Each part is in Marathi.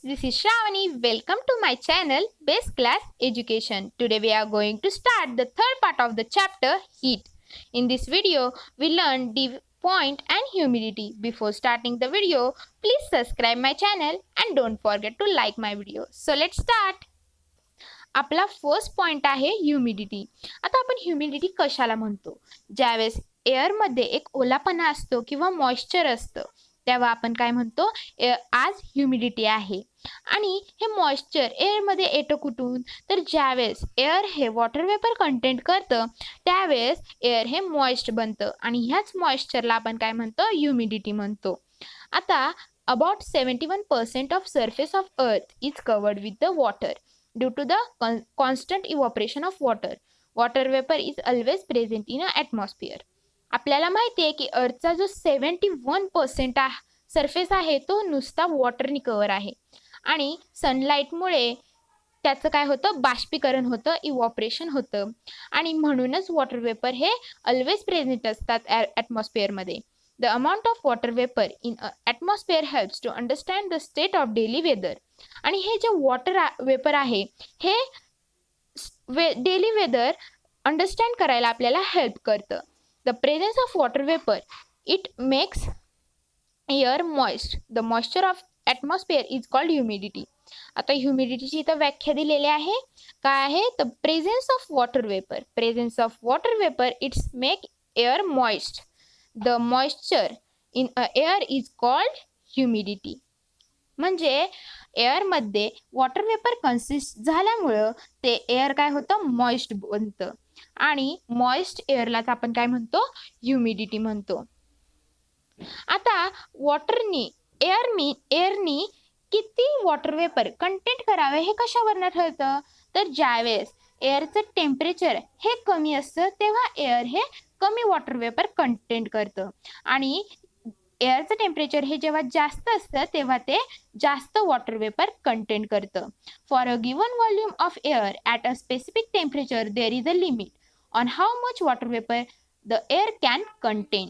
this is Shravani. Welcome to my channel Base Class Education. Today we are going to start the third part of the chapter Heat. In this video, we learn dew point and humidity. Before starting the video, please subscribe my channel and don't forget to like my video. So let's start. आपला फर्स्ट पॉइंट आहे ह्युमिडिटी. आता आपण ह्युमिडिटी कशाला म्हणतो? ज्यावेळेस एअरमध्ये एक ओलापणा असतो किंवा मॉइश्चर असतं तेव्हा आपण काय म्हणतो? आज ह्युमिडिटी आहे. आणि हे मॉइश्चर एअरमध्ये येतं कुठून? तर ज्यावेळेस एअर हे वॉटर वेपर कंटेंट करतं त्यावेळेस एअर हे मॉइस्ट बनतं आणि ह्याच मॉइश्चरला आपण काय म्हणतो? ह्युमिडिटी म्हणतो. आता about 71% of surface of earth is covered with the water due to the constant evaporation of water. Water vapor is always present in a atmosphere. आपल्याला माहिती आहे की अर्थचा जो 71% सरफेस आहे तो नुसता वॉटरनी कव्हर आहे आणि सनलाईटमुळे त्याचं काय होतं? बाष्पीकरण होतं, इव्हॉपरेशन होतं आणि म्हणूनच वॉटर वेपर हे ऑलवेज प्रेझेंट असतात ॲटमॉस्फिअरमध्ये. The amount of water vapour in atmosphere helps to understand the state of daily weather. आणि हे जे वॉटर वेपर आहे हे डेली वेदर अंडरस्टँड करायला आपल्याला हेल्प करतं. The presence of water vapour it makes air moist. The moisture of atmosphere is called humidity. आता ह्युमिडिटीची इथं व्याख्या दिलेली आहे. काय आहे? The presence of water vapour. Presence of water vapour it's make air moist. The moisture in air is called humidity. म्हणजे एअरमध्ये वॉटर वेपर कन्सिस्ट झाल्यामुळं ते एअर काय होतं? मॉइस्ट बनतं आणि मॉइस्ट एअरलाच आपण काय म्हणतो? ह्युमिडिटी म्हणतो. आता एअरनी किती वॉटर वेपर कंटेंट करावे हे कशावरनं ठरतं? तर ज्यावेळेस एअरचं टेम्परेचर हे कमी असतं तेव्हा एअर हे कमी वॉटर वेपर कंटेंट करतं आणि एअरचं टेम्परेचर हे जेव्हा जास्त असतं तेव्हा ते जास्त वॉटर वेपर कंटेंट करतं. For a given volume of air at a specific temperature there is a limit on how much water vapour the air can contain.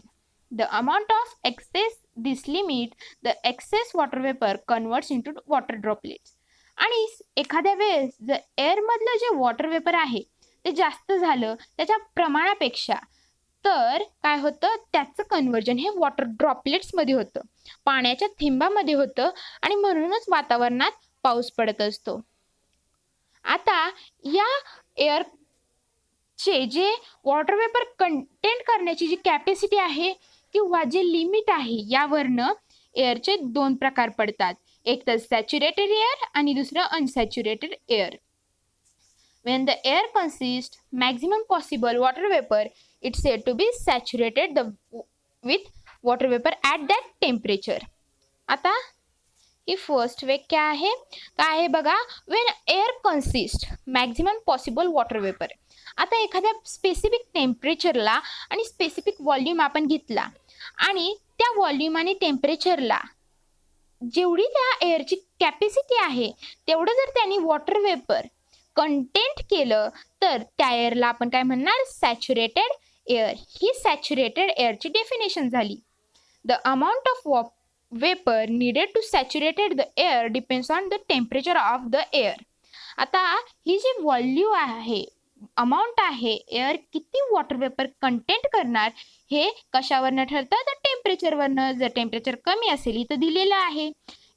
The amount of excess this limit the excess water vapour converts into water droplets. आणि एखाद्या वेळेस जर एअरमधलं जे वॉटर वेपर आहे ते जास्त झालं त्याच्या प्रमाणापेक्षा तर काय होतं? त्याचं कन्वर्जन हे वॉटर ड्रॉपलेट्समध्ये होतं, पाण्याच्या थेंबामध्ये होतं आणि म्हणूनच वातावरणात पाऊस पडत असतो. आता या एअरचे जे वॉटर वेपर कंटेंट करण्याची जी कॅपॅसिटी आहे किंवा जे लिमिट आहे यावरनं एअरचे दोन प्रकार पडतात. एक तर सॅच्युरेटेड एअर आणि दुसरं unsaturated air. When the air consists maximum possible water vapor, it's said to be saturated with water vapor at that temperature. आता ही फर्स्ट व्याख्या आहे. काय आहे बघा? when air consists maximum possible water vapor. आता एखाद्या स्पेसिफिक टेम्परेचरला आणि स्पेसिफिक व्हॉल्यूम आपण घेतला आणि त्या व्हॉल्यूम आणि टेम्परेचरला जेवढी त्या एअरची कॅपॅसिटी आहे तेवढं जर त्यांनी वॉटर वेपर कंटेंट केलं तर त्या एअरला आपण काय म्हणणार? Saturated air. ही सॅच्युरेटेड एअरची डेफिनेशन झाली. The amount of vapour needed to saturated the air depends on the temperature of the air. आता ही जी व्हॉल्यूम आहे, अमाऊंट आहे, एअर किती वॉटर वेपर कंटेंट करणार हे कशावरनं ठरतं? तर टेम्परेचरवरनं. जर टेम्परेचर कमी असेल इथं दिलेलं आहे.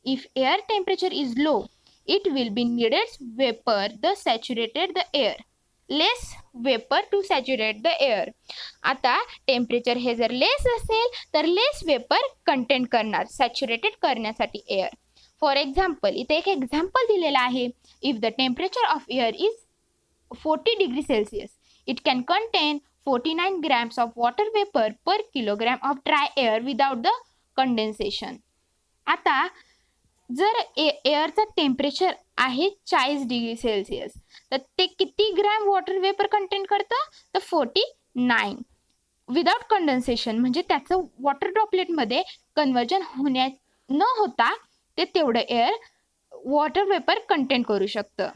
If air temperature is low it will be needed vapor the saturated the air, less vapor to saturate the air. आता टेम्परेचर हे जर लेस असेल तर लेस वेपर कंटेंट करणार सॅच्युरेटेड करण्यासाठी एअर. फॉर एक्झाम्पल इथे एक एक्झाम्पल दिलेला आहे. If the temperature of air is 40 degree Celsius it can content 49 grams of water vapour per kilogram of dry air without the condensation. आता जर एअरचं टेम्परेचर आहे 40 डिग्री सेल्सिअस तर ते किती ग्रॅम वॉटर वेपर कंटेंट करतं? तर 49 विदाउट कंडेन्सेशन. म्हणजे त्याचं वॉटर ड्रॉपलेटमध्ये कन्वर्जन न होता ते तेवढं एअर वॉटर वेपर कंटेंट करू शकतं.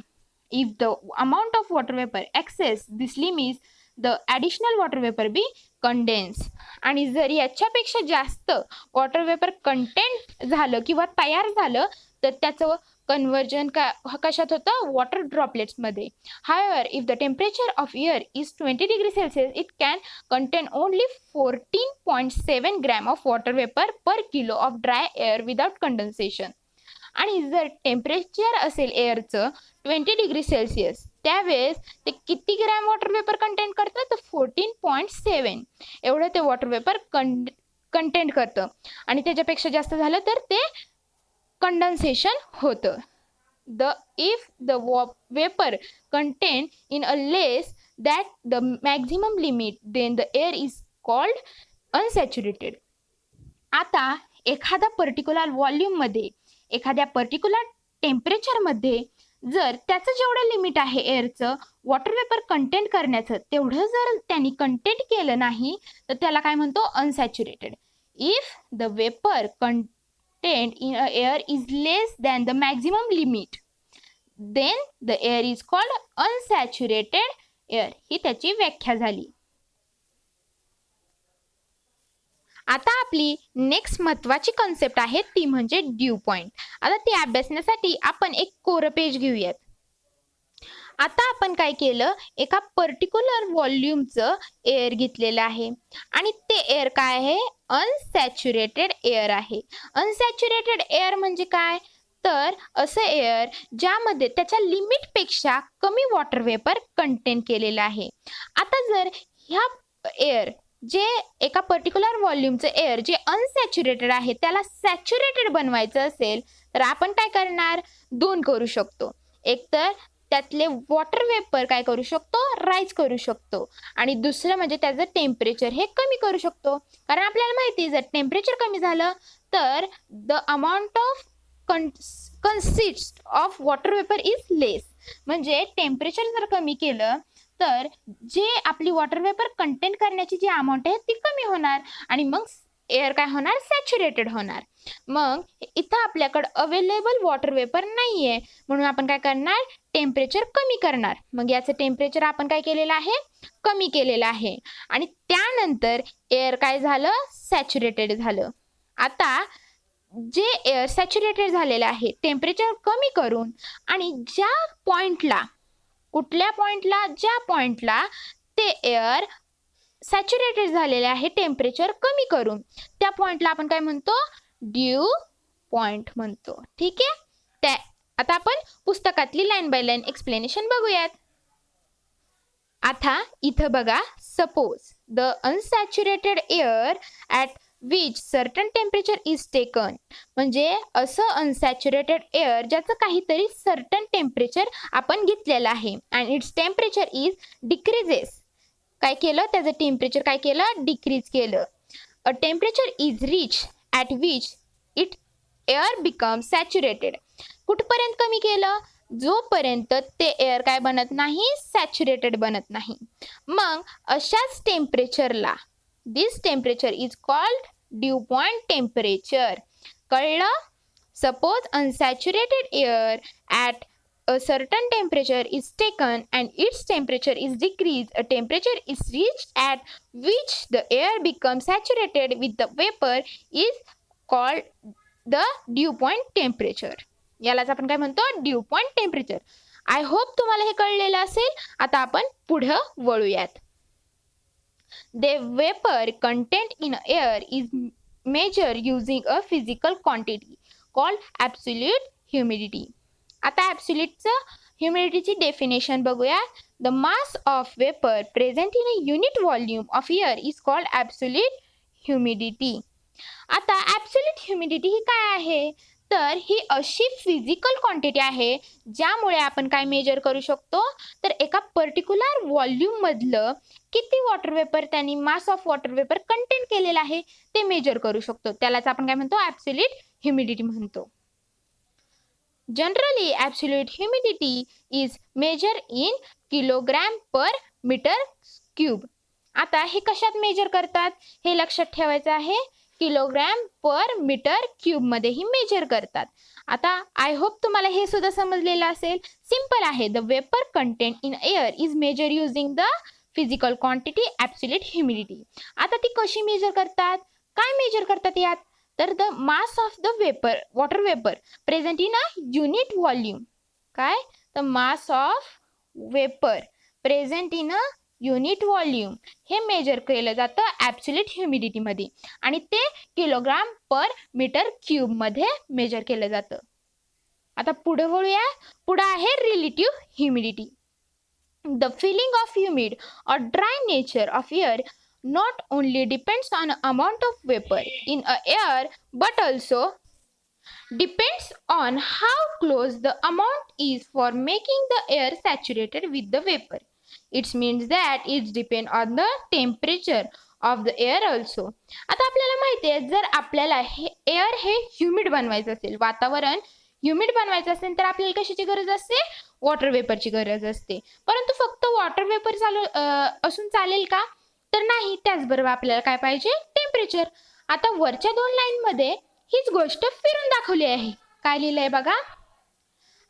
If the amount of water vapour excess this limit the additional water vapour be condense. आणि जर याच्यापेक्षा जास्त वॉटर वेपर कंटेंट झालं किंवा तयार झालं तर त्याचं कन्वर्जन कशात होतं, वॉटर ड्रॉपलेट्समध्ये. However if the temperature of air is 20 degree Celsius it can contain only 14.7 gram of water vapour per kilo of dry air without condensation. आणि जर टेम्परेचर असेल एअरचं 20 डिग्री सेल्सिअस, त्यावेळेस ते किती ग्रॅम वॉटर वेपर कंटेन करतं, तर 14.7 एवढं ते वॉटर वेपर कंटेंट करतं. आणि त्याच्यापेक्षा जास्त झालं तर ते कंडेन्सेशन होतं. If the vapour contain in a less that the maximum limit then the air is called unsaturated. आता एखादा पर्टिक्युलर व्हॉल्यूममध्ये, एखाद्या पर्टिक्युलर टेम्परेचरमध्ये जर त्याचं जेवढं लिमिट आहे एअरचं वॉटर वेपर कंटेंट करण्याचं, तेवढं जर त्यांनी कंटेंट केलं नाही तर त्याला काय म्हणतो, unsaturated. If the vapour content in a air is less than the maximum limit then the air is called unsaturated air. ही त्याची व्याख्या झाली. आता आपली नेक्स्ट महत्त्वाची कन्सेप्ट आहे ती म्हणजे ड्यू पॉइंट. आता ती अभ्यासण्यासाठी आपण एक कोरं पेज घेऊयात. आता आपण काय केलं, एका पर्टिक्युलर व्हॉल्यूमचं एअर घेतलेलं आहे आणि ते एअर काय आहे, अनसॅच्युरेटेड एअर आहे. अनसॅच्युरेटेड एअर म्हणजे काय, तर असं एअर ज्यामध्ये त्याच्या लिमिटपेक्षा कमी वॉटर वेपर कंटेन केलेलं आहे. आता जर ह्या एअर जे एका पर्टिक्युलर व्हॉल्यूमचं एअर जे अनसॅच्युरेटेड आहे त्याला सॅच्युरेटेड बनवायचं असेल तर आपण काय करणार, दोन करू शकतो. एक तर त्यातले वॉटर वेपर काय करू शकतो, राईज करू शकतो, आणि दुसरं म्हणजे त्याचं टेम्परेचर हे कमी करू शकतो. कारण आपल्याला माहिती जर टेम्परेचर कमी झालं तर the amount of consist of water vapour is less. म्हणजे टेम्परेचर जर कमी केलं तर जे आपली वॉटर वेपर कंटेंट करण्याची जी अमाऊंट आहे ती कमी होणार आणि मग एअर काय होणार, सॅच्युरेटेड होणार. मग इथं आपल्याकडे अवेलेबल वॉटर वेपर नाहीये म्हणून आपण काय करणार, टेम्परेचर कमी करणार. मग याचं टेम्परेचर आपण काय केलेलं आहे, कमी केलेलं आहे आणि त्यानंतर एअर काय झालं, सॅच्युरेटेड झालं. आता जे एअर सॅच्युरेटेड झालेलं आहे टेम्परेचर कमी करून आणि ज्या पॉइंटला, कुठल्या पॉइंटला, ज्या पॉइंटला ते एअर सॅच्युरेटेड झालेले आहे टेम्परेचर कमी करून, त्या पॉइंटला आपण काय म्हणतो, ड्यू पॉइंट म्हणतो. ठीक आहे. आता आपण पुस्तकातली लाईन बाय लाईन एक्सप्लेनेशन बघूयात. आता इथं बघा, suppose the unsaturated air at which certain temperature is taken. म्हणजे असं अनसॅच्युरेटेड एअर ज्याचं काहीतरी सर्टन टेम्परेचर आपण घेतलेलं आहे and its temperature is decreases. काय केलं, त्याचं टेम्परेचर काय केलं, डिक्रीज केलं. अ temperature is reach at which it air become saturated. कुठपर्यंत कमी केलं, जोपर्यंत ते एअर काय बनत नाही, सॅच्युरेटेड बनत नाही. मग अशाच टेम्परेचरला, this temperature is called dew point temperature. कळलं. Suppose unsaturated air at a certain temperature is taken and its temperature is decreased, a temperature is reached at which the air becomes saturated with the vapor is called the dew point temperature. यालाच आपण काय म्हणतो, due point temperature. I hope तुम्हाला हे कळलेलं असेल. आता आपण पुढे वळूयात. The vapor content in air is measured using a physical quantity called absolute humidity. आता ॲब्सोल्यूटचं ह्युमिडिटीची डेफिनेशन बघूया. The mass of vapour present in a unit volume of air is called absolute humidity. आता ॲब्सोल्यूट ह्युमिडिटी ही काय आहे, तर ही अशी फिजिकल क्वांटिटी आहे ज्यामुळे आपण काय मेजर करू शकतो, तर एका पर्टिक्युलर व्हॉल्यूममधलं किती वॉटर वेपर त्यांनी mass of water vapour content केलेलं आहे ते मेजर करू शकतो. त्यालाच आपण काय म्हणतो, ॲब्सोल्यूट ह्युमिडिटी म्हणतो. Generally, absolute humidity is measured in kilogram per meter cube. आता हे कशात मेजर करतात हे लक्षात ठेवायचं आहे. किलोग्रॅम पर मीटर क्यूब मध्ये ही मेजर करतात. आता आय होप तुम्हाला हे सुद्धा समजलेलं असेल. सिंपल आहे. The vapour content in air is measure using the physical quantity absolute humidity. आता ती कशी मेजर करतात, काय मेजर करतात यात, तर the mass of the vapour, water vapour present in a unit volume. काय? The mass of vapour present in a unit volume हे मेजर केलं जातं ॲब्सोल्यूट ह्युमिडिटीमध्ये आणि ते किलोग्राम पर मीटर क्यूबमध्ये मेजर केलं जातं. आता पुढे वळूया. पुढे आहे relative humidity. The feeling of humid or dry nature of air not only depends on amount of vapor in a air but also depends on how close the amount is for making the air saturated with the vapor. It means that it depends on the temperature of the air also. आता आपल्याला माहिती आहे, जर आपल्याला एअर हे ह्युमिड बनवायचं असेल, वातावरण ह्युमिड बनवायचं असेल, तर आपल्याला कशाची गरज असते? वॉटर वेपरची गरज असते. परंतु फक्त वॉटर वेपर असून चालेल का? तर नाही. त्याचबरोबर आपल्याला काय पाहिजे? टेम्परेचर. आता वरच्या 2 लाईनमध्ये हीच गोष्ट फिरून दाखवली आहे. काय लिहिलंय बघा?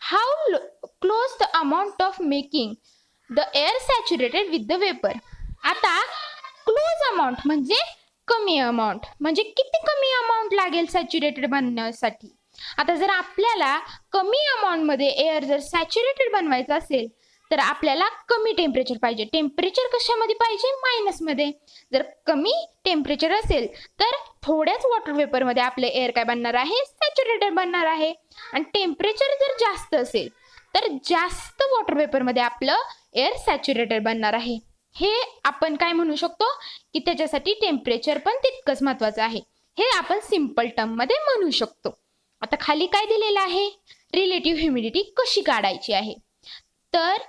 How close the amount of making the air saturated with the vapour. आता क्लोज अमाऊंट म्हणजे कमी अमाऊंट, म्हणजे किती कमी अमाऊंट लागेल सॅच्युरेटेड बनण्यासाठी. आता जर आपल्याला कमी अमाऊंटमध्ये एअर जर सॅच्युरेटेड बनवायचं असेल तर आपल्याला कमी टेम्परेचर पाहिजे. टेम्परेचर कशामध्ये पाहिजे? मायनसमध्ये. जर कमी टेम्परेचर असेल तर थोड्याच वॉटर वेपरमध्ये आपले एअर काय बनणार आहे? सॅच्युरेटेड बनणार आहे. आणि टेम्परेचर जर जास्त असेल तर जास्त वॉटर वेपरमध्ये आपलं एअर सॅच्युरेटेड बनणार आहे. हे आपण काय म्हणू शकतो की त्याच्यासाठी टेम्परेचर पण तितकंच महत्त्वाचं आहे. हे आपण सिंपल टर्ममध्ये म्हणू शकतो. आता खाली काय दिलेलं आहे? रिलेटिव्ह ह्युमिडिटी कशी काढायची आहे. तर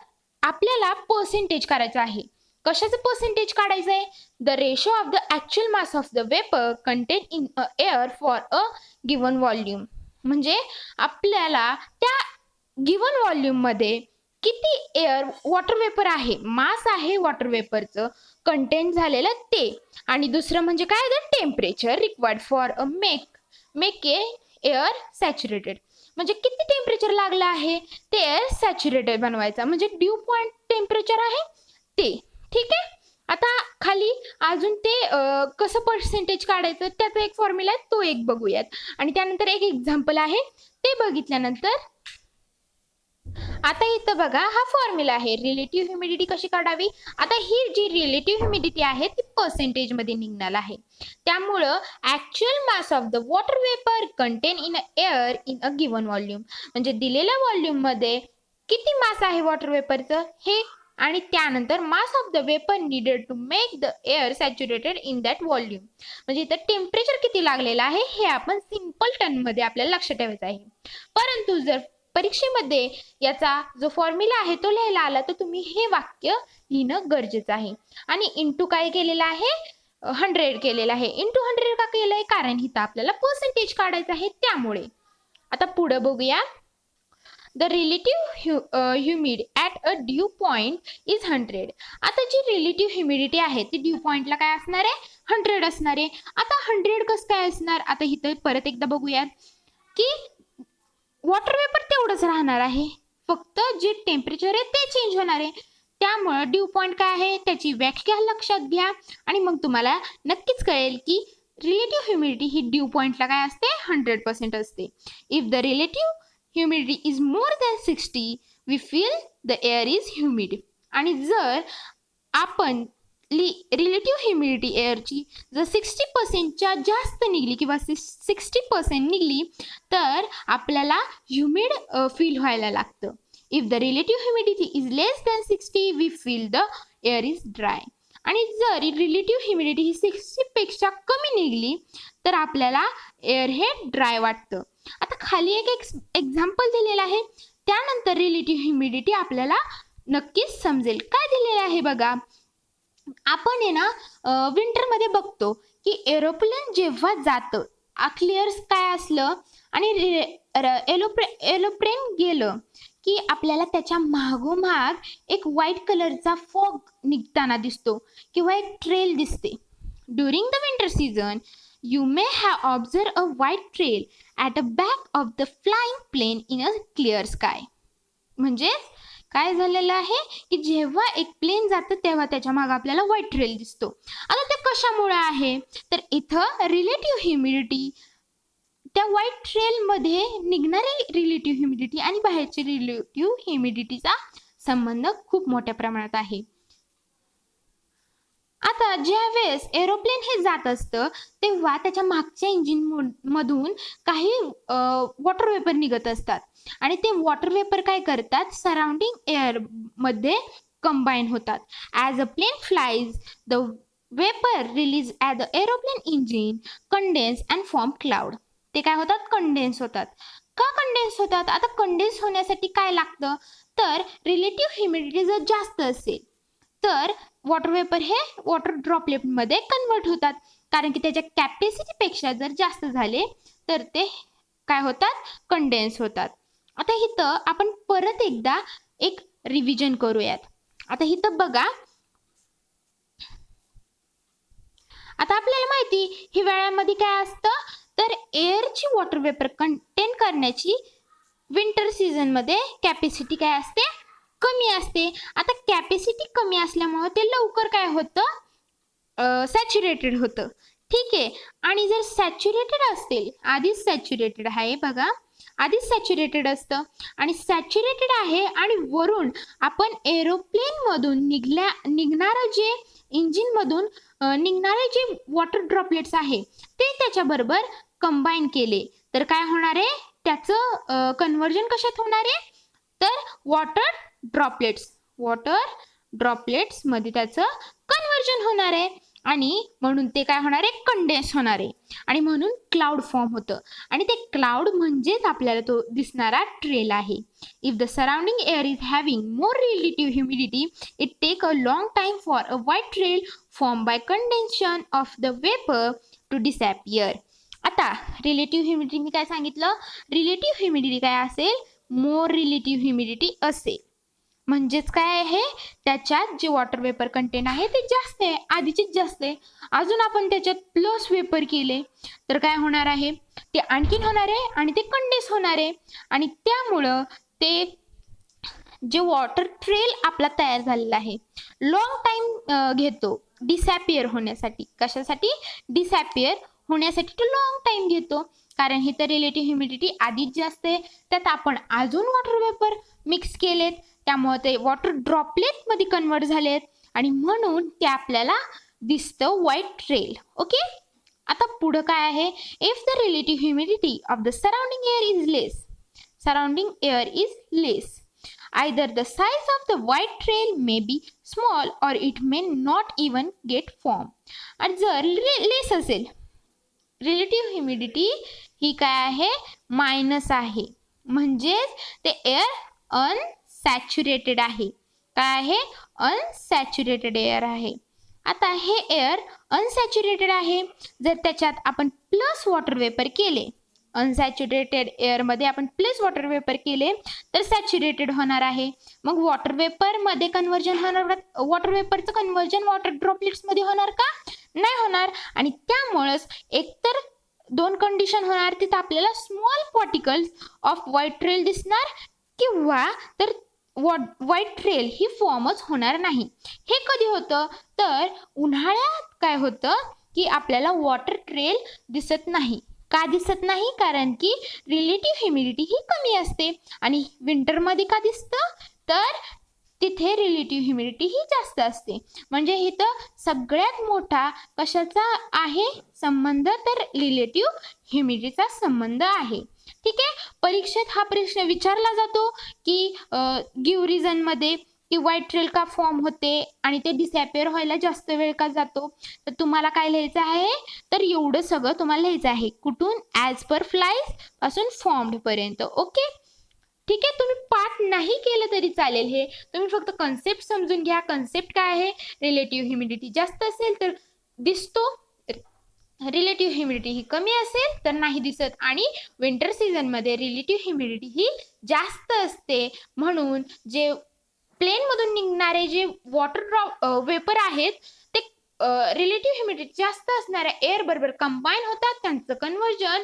आपल्याला पर्सेंटेज करायचं आहे. कशाचं पर्सेंटेज काढायचं आहे? The ratio of the actual mass of the vapour contain in a air for a given volume. म्हणजे आपल्याला त्या गिवन व्हॉल्यूममध्ये किती एअर वॉटर वेपर आहे, मास आहे वॉटर वेपरचं कंटेंट झालेलं ते. आणि दुसरं म्हणजे काय? The temperature required for a make air saturated. म्हणजे किती टेम्परेचर लागलं आहे ते एअर सॅच्युरेटेड बनवायचा, म्हणजे ड्यू पॉइंट टेम्परेचर आहे ते. ठीक आहे. आता खाली अजून ते कसं पर्सेंटेज काढायचं त्याचा एक फॉर्म्युला आहे, तो एक बघूयात. आणि त्यानंतर एक एक्झाम्पल आहे ते बघितल्यानंतर आता इथं बघा हा फॉर्म्युला आहे. रिलेटिव्ह ह्युमिडिटी कशी काढावी. आता ही जी रिलेटिव्ह ह्युमिडिटी आहे ती पर्सेंटेजमध्ये निघणार आहे. त्यामुळं actual mass of the water vapour contain in air in a given volume, म्हणजे दिलेल्या व्हॉल्यूममध्ये किती मास आहे वॉटर वेपरचं हे, आणि त्यानंतर mass of the vapour needed to make the air saturated in that volume. म्हणजे इथं टेम्परेचर किती लागलेलं आहे हे आपण सिंपल टर्ममध्ये आपल्याला लक्षात ठेवायचं आहे. परंतु जर परीक्षेमध्ये याचा जो फॉर्म्युला आहे तो लिहायला आला तर तुम्ही हे वाक्य लिहिणं गरजेचं आहे. आणि इंटू काय केलेलं आहे? 100 केलेलं आहे. इंटू 100 का केलंय? कारण इथं आपल्याला पर्सेंटेज काढायचं आहे त्यामुळे. आता पुढे बघूया. The relative humid at a due point is 100. आता जी रिलेटिव्ह ह्युमिडिटी आहे ती ड्यू पॉइंटला काय असणार आहे? 100 असणार आहे. आता 100 कसं काय असणार? आता इथं परत एकदा बघूयात की वॉटर वेपर तेवढंच राहणार आहे, फक्त जे टेम्परेचर आहे ते चेंज होणार आहे. त्यामुळं ड्यू पॉइंट काय आहे त्याची व्याख्या लक्षात घ्या आणि मग तुम्हाला नक्कीच कळेल की रिलेटिव्ह ह्युमिडिटी ही ड्यू पॉइंटला काय असते? 100% असते. If the relative humidity is more than 60 we feel the air is humid. आणि जर आपण रिलेटिव्ह ह्युमिडिटी एअरची जर 60%च्या जास्त निघली किंवा 60% निघली तर आपल्याला ह्युमिड फील व्हायला लागतं. If the relative humidity is less than 60 we feel the air is dry. आणि जर रिलेटिव्ह ह्युमिडिटी ही 60पेक्षा कमी निघली तर आपल्याला एअर हे ड्राय वाटतं. आता खाली एक एक्झाम्पल दिलेलं आहे, त्यानंतर रिलेटिव्ह ह्युमिडिटी आपल्याला नक्कीच समजेल. काय दिलेलं आहे बघा. आपण आहे ना विंटरमध्ये बघतो की एरोप्लेन जेव्हा जातं, क्लिअर स्काय असलं आणि एरोप्लेन गेलं की आपल्याला त्याच्या मागोमाग एक व्हाईट कलरचा फॉग निघताना दिसतो किंवा एक ट्रेल दिसते. During the winter season you may have observe a white trail at a back of the flying plane in a clear sky. म्हणजे काय झालेलं आहे की जेव्हा एक प्लेन जातं तेव्हा त्याच्या मागे आपल्याला व्हाईट ट्रेल दिसतो. आता ते कशामुळे आहे? तर इथं रिलेटिव्ह ह्युमिडिटी त्या व्हाईट ट्रेलमध्ये निघणारी रिलेटिव्ह ह्युमिडिटी आणि बाहेरची रिलेटिव्ह ह्युमिडिटीचा संबंध खूप मोठ्या प्रमाणात आहे. आता ज्या वेळेस एरोप्लेन हे जात असतं तेव्हा त्याच्या मागच्या इंजिन मधून काही वॉटर वेपर निघत असतात आणि ते वॉटर वेपर काय करतात, सराउंडिंग एअर मध्ये कंबाईन होतात. As a plane flies the vapour release at the aeroplane engine condense and form cloud. ते काय होतात, कंडेन्स होतात. का कंडेन्स होतात? आता कंडेन्स होण्यासाठी काय लागतं, तर रिलेटिव्ह ह्युमिडिटी जर जास्त असेल तर वॉटर वेपर हे वॉटर ड्रॉपलेटमध्ये कन्वर्ट होतात, कारण की त्याच्या कॅपॅसिटीपेक्षा जर जास्त झाले तर ते काय होतात, कंडेन्स होतात. आता इथं आपण परत एकदा एक रिव्हिजन करूयात. आता इथं बघा, आता आपल्याला माहिती हिवाळ्यामध्ये काय असतं, तर एअरची वॉटर वेपर कंटेन करण्याची विंटर सीझनमध्ये कॅपॅसिटी काय असते, कमी असते. आता कॅपॅसिटी कमी असल्यामुळे ते लवकर काय होतं, सॅच्युरेटेड होतं. ठीक आहे. आणि जर सॅच्युरेटेड असतील, आधीच सॅच्युरेटेड आहे बघा, आधीच सॅच्युरेटेड असतं आणि सॅच्युरेटेड आहे आणि वरून आपण एरोप्लेनमधून निघणारं जे इंजिनमधून निघणारे जे वॉटर ड्रॉपलेट्स आहे ते त्याच्याबरोबर कंबाईन केले तर काय होणार आहे, त्याचं कन्व्हर्जन कशात होणार आहे, तर वॉटर ड्रॉपलेट्स मध्ये त्याचं कन्व्हर्जन होणार आहे आणि म्हणून ते काय होणार आहे, कंडेन्स होणार आहे आणि म्हणून क्लाउड फॉर्म होतं आणि ते क्लाउड म्हणजेच आपल्याला तो दिसणारा ट्रेल आहे. If the surrounding air is having more relative humidity it take a long time for a white trail form by condensation of the vapour to disappear. आता रिलेटिव्ह ह्युमिडिटी मी काय सांगितलं, रिलेटिव्ह ह्युमिडिटी काय असेल, मोर रिलेटिव्ह ह्युमिडिटी असेल, म्हणजेच काय आहे, त्याच्यात जे वॉटर वेपर कंटेंट आहे ते जास्त आहे, आधीचीच जास्त आहे. अजून आपण त्याच्यात प्लस वेपर केले तर काय होणार आहे, ते आणखीन होणार आहे आणि ते कंडेन्स होणार आहे आणि त्यामुळं ते जे वॉटर ट्रेल आपला तयार झालेला आहे लॉंग टाइम घेतो डिसॅपियर होण्यासाठी. कशासाठी, डिसॅपियर होण्यासाठी तो लॉंग टाइम घेतो, कारण ही तर रिलेटिव्ह ह्युमिडिटी आधीच जास्त आहे, त्यात आपण अजून वॉटर वेपर मिक्स केलेत त्यामुळे ते वॉटर ड्रॉपलेटमध्ये कन्वर्ट झालेत आणि म्हणून ते आपल्याला दिसतं व्हाईट ट्रेल. ओके. आता पुढं काय आहे, if the relative humidity of the surrounding air is less either the size of the white trail may be small or it may not even get formed. आणि जर लेस असेल, रिलेटिव्ह ह्युमिडिटी ही काय आहे, मायनस आहे, म्हणजेच ते एअर अनसॅच्युरेटेड आहे. काय आहे, अनसॅच्युरेटेड एअर आहे. आता हे एअर अनसॅच्युरेटेड आहे, जर त्याच्यात आपण प्लस वॉटर वेपर केले, अनसॅच्युरेटेड एअरमध्ये आपण प्लस वॉटर वेपर केले तर सॅच्युरेटेड होणार आहे. मग वॉटर वेपरमध्ये कन्व्हर्जन होणार, वॉटर वेपरचं कन्व्हर्जन वॉटर ड्रॉपलेट्समध्ये होणार का, नाही होणार. आणि त्यामुळेच एकतर दोन कंडिशन होणार, तिथं आपल्याला small particles off white trail दिसणार किंवा तर व्हाईट ट्रेल ही फॉर्मच होणार नाही. हे कधी होतं, तर उन्हाळ्यात काय होतं की आपल्याला वॉटर ट्रेल दिसत नाही. का दिसत नाही, कारण की रिलेटिव्ह ह्युमिडिटी ही कमी असते. आणि विंटरमध्ये का दिसतं, तर तिथे रिलेटिव्ह ह्युमिडिटी ही जास्त असते. म्हणजे इथं सगळ्यात मोठा कशाचा आहे संबंध, तर रिलेटिव्ह ह्युमिडिटीचा संबंध आहे. ठीक आहे. परीक्षेत हा प्रश्न विचारला जातो की गिव्ह रिझनमध्ये की व्हाईट ट्रेल का फॉर्म होते आणि ते डिसॅपियर व्हायला जास्त वेळ का जातो. तर तुम्हाला काय लिहायचं आहे, तर एवढं सगळं तुम्हाला लिहायचं आहे, कुठून, ॲज पर फ्लाईज पासून फॉर्म्ड पर्यंत. ओके. ठीक आहे. तुम्ही पाठ नाही केलं तरी चालेल, हे तुम्ही फक्त कन्सेप्ट समजून घ्या. कन्सेप्ट काय आहे, रिलेटिव्ह ह्युमिडिटी जास्त असेल तर दिसतो, रिलेटिव्ह ह्युमिडिटी ही कमी असेल तर नाही दिसत. आणि विंटर सीझनमध्ये रिलेटिव्ह ह्युमिडिटी ही जास्त असते, म्हणून जे प्लेनमधून निघणारे जे वॉटर वेपर आहेत ते रिलेटिव्ह ह्युमिडिटी जास्त असणाऱ्या एअर बरोबर कंबाईन होतात, त्यांचं कन्व्हर्जन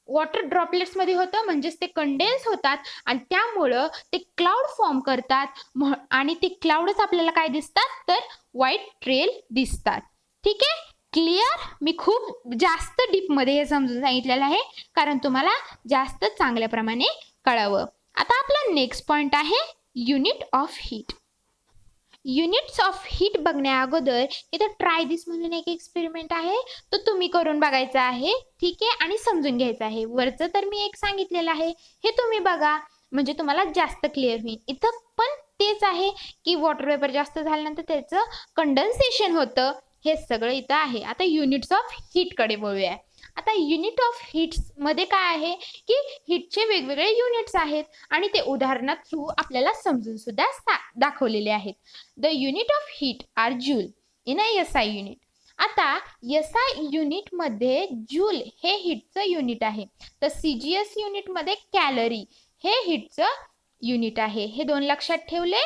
वॉटर ड्रॉपलेट्समध्ये होतं, म्हणजेच ते कंडेन्स होतात आणि त्यामुळं ते क्लाउड फॉर्म करतात आणि ते क्लाउडच आपल्याला काय दिसतात, तर व्हाईट ट्रेल दिसतात. ठीक आहे. क्लिअर? मी खूप जास्त डीपमध्ये हे समजून सांगितलेलं आहे कारण तुम्हाला जास्त चांगल्या प्रमाणे कळावं. आता आपला नेक्स्ट पॉइंट आहे unit of heat. Units of heat बघण्या अगोदर इथं ट्राय दिस म्हणून एक एक्सपेरिमेंट आहे, तो तुम्ही करून बघायचा आहे, ठीक आहे, आणि समजून घ्यायचं आहे. वरचं तर मी एक सांगितलेलं आहे, हे तुम्ही बघा म्हणजे तुम्हाला जास्त क्लिअर होईल. इथं पण तेच आहे की वॉटर वेपर जास्त झाल्यानंतर त्याचं कंडेन्सेशन होतं, हे सगळं इथं आहे. आता युनिट्स ऑफ हीटकडे वळूया. आता युनिट ऑफ हीट्स मध्ये काय आहे की हीटचे वेगवेगळे युनिट्स आहेत आणि ते उदाहरणा थ्रू आपल्याला समजून सुद्धा दाखवलेले आहेत. The unit of heat are joule in a SI unit. आता SI युनिट मध्ये जूल हे हीटचं युनिट आहे, तर CGS युनिट मध्ये कॅलरी हे हीटचं युनिट आहे. हे दोन लक्षात ठेवले.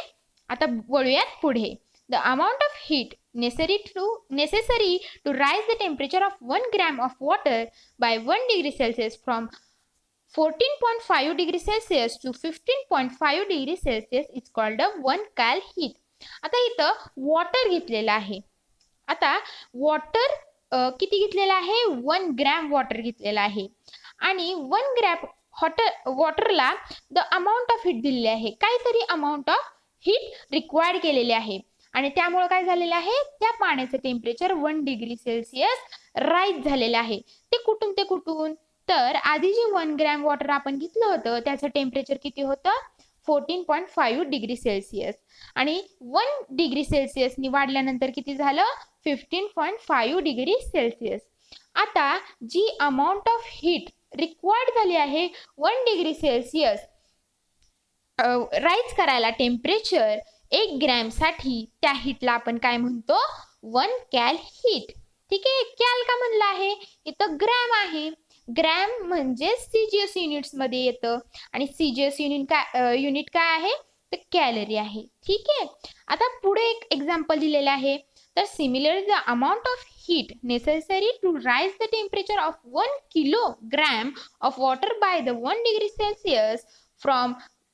आता वळूयात पुढे. The amount of heat necessary to rise the temperature of 1 gram of water by 1 degree Celsius from 14.5 degree Celsius to 15.5 degree Celsius is called a 1 cal heat. आता इथं वॉटर घेतलेलं आहे. आता वॉटर किती घेतलेलं आहे? 1 ग्रॅम वॉटर घेतलेलं आहे आणि 1 ग्रॅम वॉटरला द अमाऊंट ऑफ हीट दिलेली आहे, काहीतरी अमाऊंट ऑफ हीट रिक्वायर्ड केलेले आहे आणि त्यामुळे काय झालेलं आहे, त्या पाण्याचं टेम्परेचर 1 डिग्री सेल्सिअस राईज झालेलं आहे. ते कुठून? तर आधी जे 1 ग्रॅम वॉटर आपण घेतलं होतं त्याचं टेम्परेचर किती होतं? 14.5 डिग्री सेल्सिअस आणि 1 डिग्री सेल्सिअसनी वाढल्यानंतर किती झालं? 15.5 डिग्री सेल्सिअस. आता जी अमाऊंट ऑफ हीट रिक्वायर्ड झाली आहे 1 डिग्री सेल्सिअस राईज करायला टेम्परेचर 1 ग्रॅम साठी, त्या हीटला आपण काय म्हणतो? 1 कॅल हीट. ठीक आहे. कॅल का म्हणलं आहे? इथं ग्रॅम आहे. ग्रॅम म्हणजे CGS युनिट्स मध्ये येतं आणि CGS युनिट काय आहे? तर कॅलरी आहे. ठीक आहे. आता पुढे एक एक्झाम्पल दिलेलं आहे. तर similar the amount of heat necessary to raise the temperature of 1 kilogram of water by the 1 degree Celsius from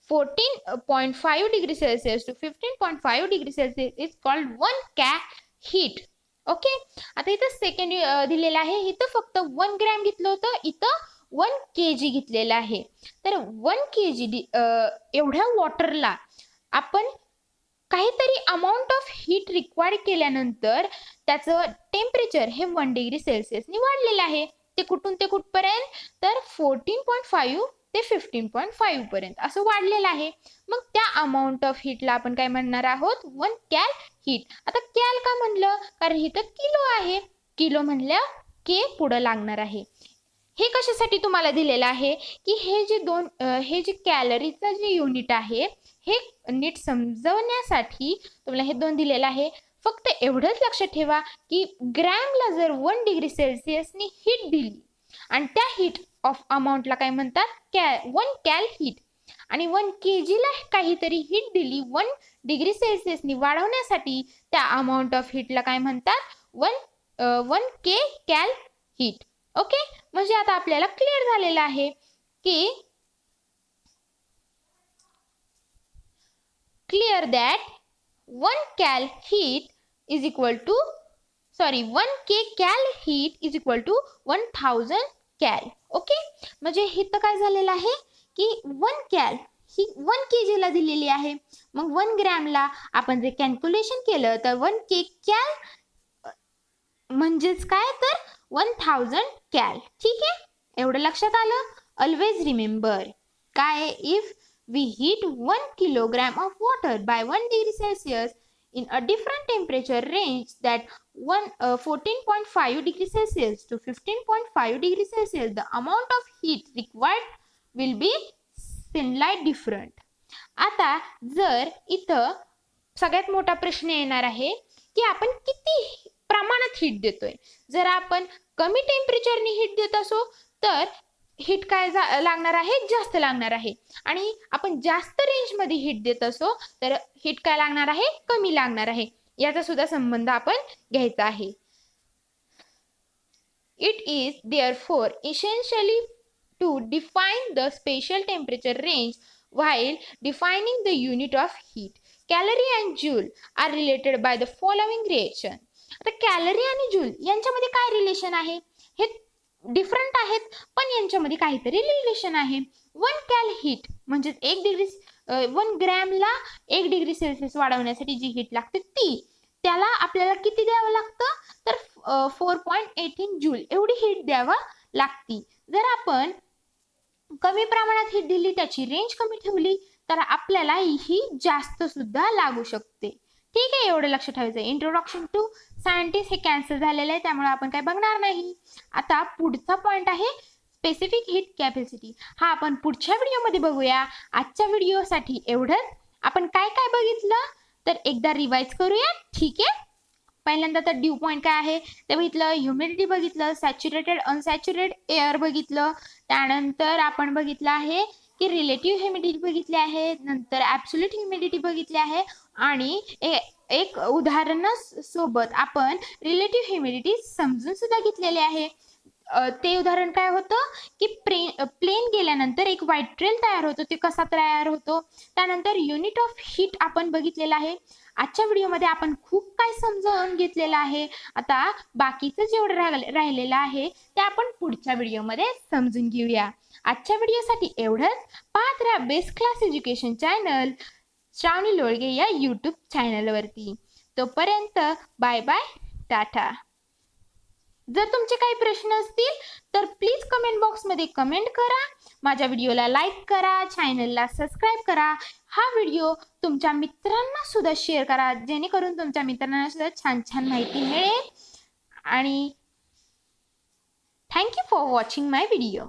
14.5 degree Celsius to 15.5 degree Celsius is called 1 cal heat. Okay. आता इथं सेकंड दिलेलं आहे. इथं फक्त 1 ग्रॅम घेतलं होतं, इथं 1 kg घेतलेलं आहे. तर 1 kg एवढ्या वॉटरला आपण काहीतरी अमाऊंट ऑफ हीट रिक्वायर्ड केल्यानंतर त्याचं टेम्परेचर हे 1 डिग्री सेल्सिअसनी वाढलेलं आहे. ते कुठपर्यंत? तर 14.5 ते 15.5 पर्यंत असं वाढलेलं आहे. मग त्या अमाऊंट ऑफ हीटला आपण काय म्हणणार आहोत? 1 कॅल हीट. आता कॅल का म्हणलं? कारण इथं किलो आहे. किलो म्हणल्या के पुढं लागणार आहे. हे कशासाठी तुम्हाला दिलेलं आहे की हे जे कॅलरीचं जे युनिट आहे हे नीट समजवण्यासाठी तुम्हाला हे दोन दिलेलं आहे. फक्त एवढंच लक्षात ठेवा की ग्रॅमला जर 1 डिग्री सेल्सिअसनी हीट दिली आणि त्या हीट ऑफ अमाऊंटला काय म्हणतात? 1 कॅल हीट. आणि 1 kgला काहीतरी हीट दिली 1 डिग्री सेल्सिअसनी वाढवण्यासाठी, त्या अमाऊंट ऑफ हीटला काय म्हणतात? 1 के कॅल हीट. ओके. म्हणजे आता आपल्याला क्लिअर झालेलं आहे की clear that 1 cal heat is equal to 1 K cal heat is equal to 1000 cal. Okay. म्हणजे इथं काय झालेलं आहे की 1 कॅल ही 1 kgला दिलेली आहे. मग 1 ग्रॅमला आपण जे कॅल्क्युलेशन केलं तर 1 के कॅल म्हणजेच काय? तर 1000 कॅल. ठीक आहे. एवढं लक्षात आलं? ऑलवेज रिमेंबर काय? If we heat 1 kilogram of water by 1 degree Celsius in a different temperature range that 14.5 degree Celsius to 15.5 degree Celsius, the amount of heat required will be slightly different. आता जर इथं सगळ्यात मोठा प्रश्न येणार आहे की आपण किती प्रमाणात हीट देतोय. जर आपण कमी टेम्परेचरनी हीट देत असो तर हीट काय लागणार आहे? जास्त लागणार आहे. आणि आपण जास्त रेंजमध्ये हीट देत असो तर हीट काय लागणार आहे? कमी लागणार आहे. याचा सुद्धा संबंध आपण घ्यायचा आहे. It is therefore essentially to define the special temperature range while defining the unit of heat. Calorie and joule are related by the following relation. आता कॅलरी आणि जूल यांच्यामध्ये काय रिलेशन आहे? हे डिफरंट आहेत, पण यांच्यामध्ये काहीतरी रिलेशन आहे. 1 कॅल हीट म्हणजे 1 ग्रॅमला 1 डिग्री सेल्सिअस वाढवण्यासाठी जी हीट लागते त्याला आपल्याला किती द्यावं लागतं? तर 4.18 जूल एवढी हीट द्यावं लागती. जर आपण कमी प्रमाणात हीट दिली, त्याची रेंज कमी ठेवली, तर आपल्याला ही जास्त सुद्धा लागू शकते. ठीक आहे, एवढं लक्ष ठेवायचं. इंट्रोडक्शन टू सायंटिस्ट हे कॅन्सल झालेलं आहे, त्यामुळे आपण काय बघणार नाही. आता पुढचा पॉइंट आहे स्पेसिफिक हीट कॅपॅसिटी. हा आपण पुढच्या व्हिडिओमध्ये बघूया. आजच्या व्हिडिओसाठी एवढंच. आपण काय काय बघितलं तर एकदा रिवाइज करूया. ठीक आहे, पहिल्यांदा तर ड्यू पॉइंट काय आहे ते बघितलं, ह्युमिडिटी बघितलं, सॅच्युरेटेड अनसॅच्युरेटेड एअर बघितलं, त्यानंतर आपण बघितलं आहे की रिलेटिव्ह ह्युमिडिटी बघितली आहे, नंतर ॲब्सोल्यूट ह्युमिडिटी बघितली आहे, आणि एक उदाहरण सोबत आपण रिलेटिव्ह ह्युमिडिटी समजून सुद्धा घेतलेले आहे. ते उदाहरण काय होतं की प्लेन गेल्यानंतर एक व्हाईट ट्रेल तयार होतो, ते कसा तयार होतो. त्यानंतर युनिट ऑफ हीट आपण बघितलेलं आहे. आजच्या व्हिडिओमध्ये आपण खूप काय समजावून घेतलेलं आहे. आता बाकीचं जेवढं राहिलेलं आहे ते आपण पुढच्या व्हिडिओमध्ये समजून घेऊया. आजच्या व्हिडिओसाठी एवढंच. पाहत राहा बेस्ट क्लास एज्युकेशन चॅनल श्रावणी लोळगे या यूट्यूब चॅनलवरती. तोपर्यंत बाय बाय, टाटा. जर तुमचे काही प्रश्न असतील तर प्लीज कमेंट बॉक्समध्ये कमेंट करा. माझ्या व्हिडिओला लाईक करा, चॅनलला सबस्क्राईब करा. हा व्हिडिओ तुमच्या मित्रांना सुद्धा शेअर करा, जेणेकरून तुमच्या मित्रांना सुद्धा छान छान माहिती मिळेल. आणि thank you for watching my video.